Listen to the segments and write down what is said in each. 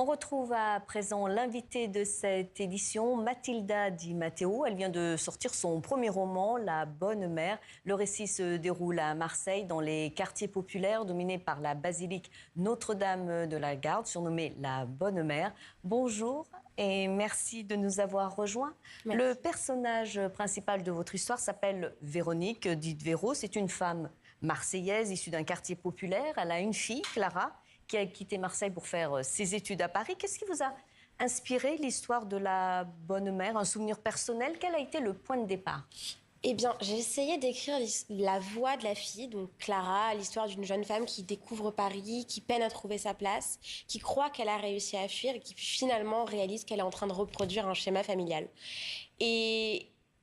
On retrouve à présent l'invitée de cette édition, Mathilda Di Matteo. Elle vient de sortir son premier roman, La Bonne Mère. Le récit se déroule à Marseille, dans les quartiers populaires dominés par la basilique Notre-Dame de la Garde, surnommée La Bonne Mère. Bonjour et merci de nous avoir rejoints. Merci. Le personnage principal de votre histoire s'appelle Véronique, dite Véro. C'est une femme marseillaise issue d'un quartier populaire. Elle a une fille, Clara, qui a quitté Marseille pour faire ses études à Paris. Qu'est-ce qui vous a inspiré l'histoire de la Bonne Mère? Un souvenir personnel? Quel a été le point de départ? Eh bien, j'ai essayé d'écrire la voix de la fille, donc Clara, l'histoire d'une jeune femme qui découvre Paris, qui peine à trouver sa place, qui croit qu'elle a réussi à fuir et qui finalement réalise qu'elle est en train de reproduire un schéma familial.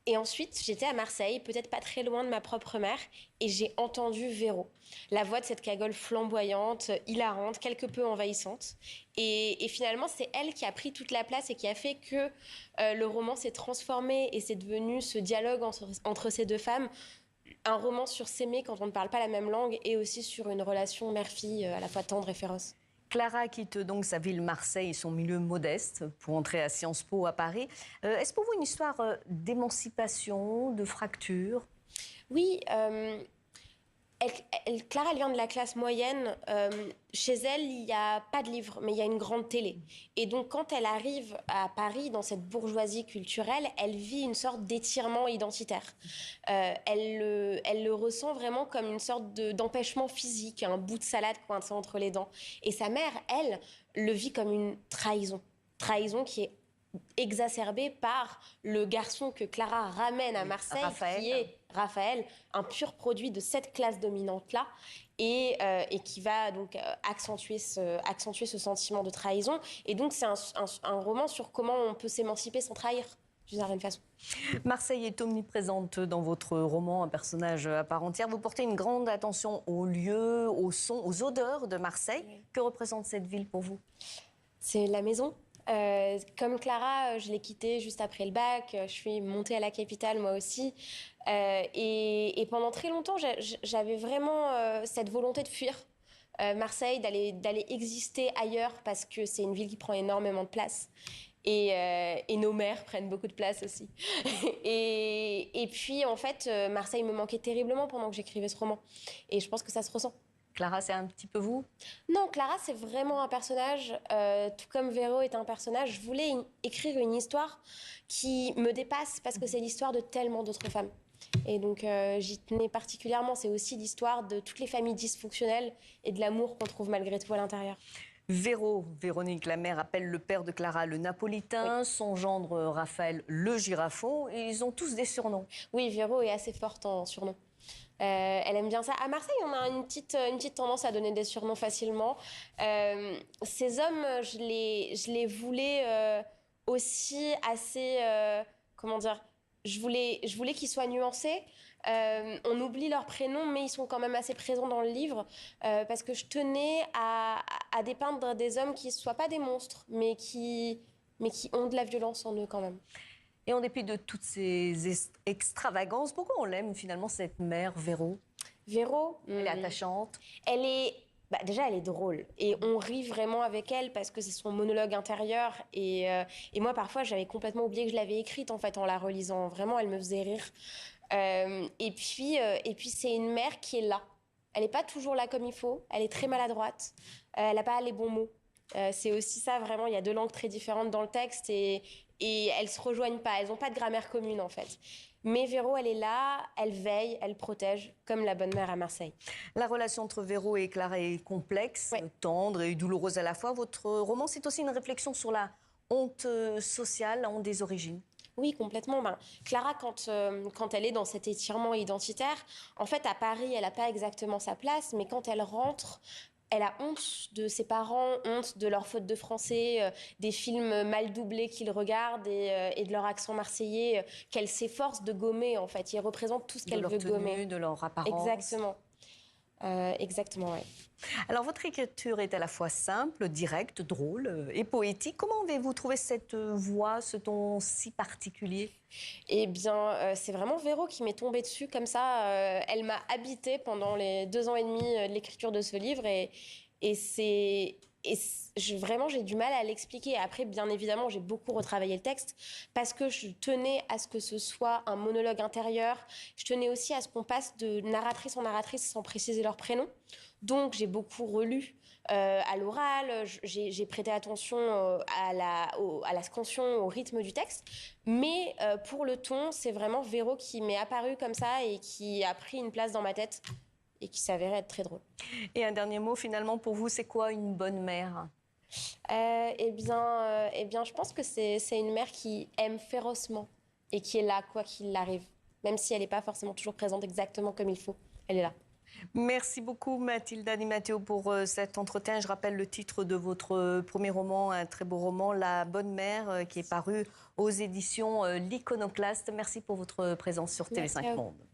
Et ensuite, j'étais à Marseille, peut-être pas très loin de ma propre mère, et j'ai entendu Véro, la voix de cette cagole flamboyante, hilarante, quelque peu envahissante. Et finalement, c'est elle qui a pris toute la place et qui a fait que le roman s'est transformé et c'est devenu ce dialogue entre ces deux femmes, un roman sur s'aimer quand on ne parle pas la même langue et aussi sur une relation mère-fille à la fois tendre et féroce. Clara quitte donc sa ville Marseille et son milieu modeste pour entrer à Sciences Po à Paris. Est-ce pour vous une histoire d'émancipation, de fracture? Oui, Clara, elle vient de la classe moyenne. Chez elle, il n'y a pas de livre, mais il y a une grande télé. Et donc, quand elle arrive à Paris, dans cette bourgeoisie culturelle, elle vit une sorte d'étirement identitaire. Elle le ressent vraiment comme une sorte d'empêchement physique, un bout de salade coincé entre les dents. Et sa mère, elle, le vit comme une trahison. Trahison qui est exacerbée par le garçon que Clara ramène à Marseille, Raphaël. qui est Raphaël, un pur produit de cette classe dominante-là, et qui va donc accentuer ce sentiment de trahison. Et donc c'est un roman sur comment on peut s'émanciper sans trahir, d'une certaine façon. Marseille est omniprésente dans votre roman, un personnage à part entière. Vous portez une grande attention aux lieux, aux sons, aux odeurs de Marseille. Oui. Que représente cette ville pour vous? C'est la maison. Comme Clara, je l'ai quittée juste après le bac. Je suis montée à la capitale, moi aussi. Et pendant très longtemps, j'avais vraiment cette volonté de fuir Marseille, d'aller exister ailleurs, parce que c'est une ville qui prend énormément de place. Et nos mères prennent beaucoup de place aussi. Et puis, en fait, Marseille me manquait terriblement pendant que j'écrivais ce roman. Et je pense que ça se ressent. Clara, c'est un petit peu vous? Non, Clara, c'est vraiment un personnage, tout comme Véro est un personnage. Je voulais écrire une histoire qui me dépasse, parce que c'est l'histoire de tellement d'autres femmes. Et donc, j'y tenais particulièrement. C'est aussi l'histoire de toutes les familles dysfonctionnelles et de l'amour qu'on trouve malgré tout à l'intérieur. Véronique, la mère, appelle le père de Clara le Napolitain, oui. Son gendre Raphaël le Girafon, et ils ont tous des surnoms. Oui, Véro est assez forte en surnoms. Elle aime bien ça. À Marseille, on a une petite tendance à donner des surnoms facilement. Ces hommes, je les voulais aussi assez... comment dire? Je voulais qu'ils soient nuancés. On oublie leurs prénoms, mais ils sont quand même assez présents dans le livre, parce que je tenais à dépeindre des hommes qui ne soient pas des monstres, mais qui ont de la violence en eux quand même. Et en dépit de toutes ces extravagances, pourquoi on l'aime finalement, cette mère, Véro? Véro, elle est attachante. Déjà, elle est drôle. Et on rit vraiment avec elle parce que c'est son monologue intérieur. Et moi, parfois, j'avais complètement oublié que je l'avais écrite, en fait, en la relisant. Vraiment, elle me faisait rire. Et puis, c'est une mère qui est là. Elle n'est pas toujours là comme il faut. Elle est très maladroite. Elle n'a pas les bons mots. C'est aussi ça, vraiment. Il y a deux langues très différentes dans le texte et elles ne se rejoignent pas. Elles n'ont pas de grammaire commune, en fait. Mais Véro, elle est là, elle veille, elle protège, comme la bonne mère à Marseille. La relation entre Véro et Clara est complexe, ouais. Tendre et douloureuse à la fois. Votre roman, c'est aussi une réflexion sur la honte sociale, la honte des origines. Oui, complètement. Clara, quand elle est dans cet étirement identitaire, en fait, à Paris, elle n'a pas exactement sa place, mais quand elle rentre... Elle a honte de ses parents, honte de leur faute de français, des films mal doublés qu'ils regardent et de leur accent marseillais qu'elle s'efforce de gommer, en fait. Ils représentent tout ce qu'elle veut gommer. De leur apparence. Exactement. Exactement, oui. Alors, votre écriture est à la fois simple, directe, drôle et poétique. Comment avez-vous trouvé cette voix, ce ton si particulier? Eh bien, c'est vraiment Véro qui m'est tombée dessus comme ça. Elle m'a habitée pendant les 2 ans et demi de l'écriture de ce livre et c'est Et vraiment, j'ai du mal à l'expliquer. Après, bien évidemment, j'ai beaucoup retravaillé le texte parce que je tenais à ce que ce soit un monologue intérieur. Je tenais aussi à ce qu'on passe de narratrice en narratrice sans préciser leur prénom. Donc, j'ai beaucoup relu à l'oral, j'ai prêté attention à la scansion, au rythme du texte. Mais pour le ton, c'est vraiment Véro qui m'est apparu comme ça et qui a pris une place dans ma tête et qui s'avérait être très drôle. Et un dernier mot, finalement, pour vous, c'est quoi une bonne mère? Je pense que c'est une mère qui aime férocement et qui est là, quoi qu'il arrive. Même si elle n'est pas forcément toujours présente exactement comme il faut, elle est là. Merci beaucoup Mathilda Di Matteo pour cet entretien. Je rappelle le titre de votre premier roman, un très beau roman, La Bonne Mère, qui est paru aux éditions L'Iconoclaste. Merci pour votre présence sur TV5 Monde.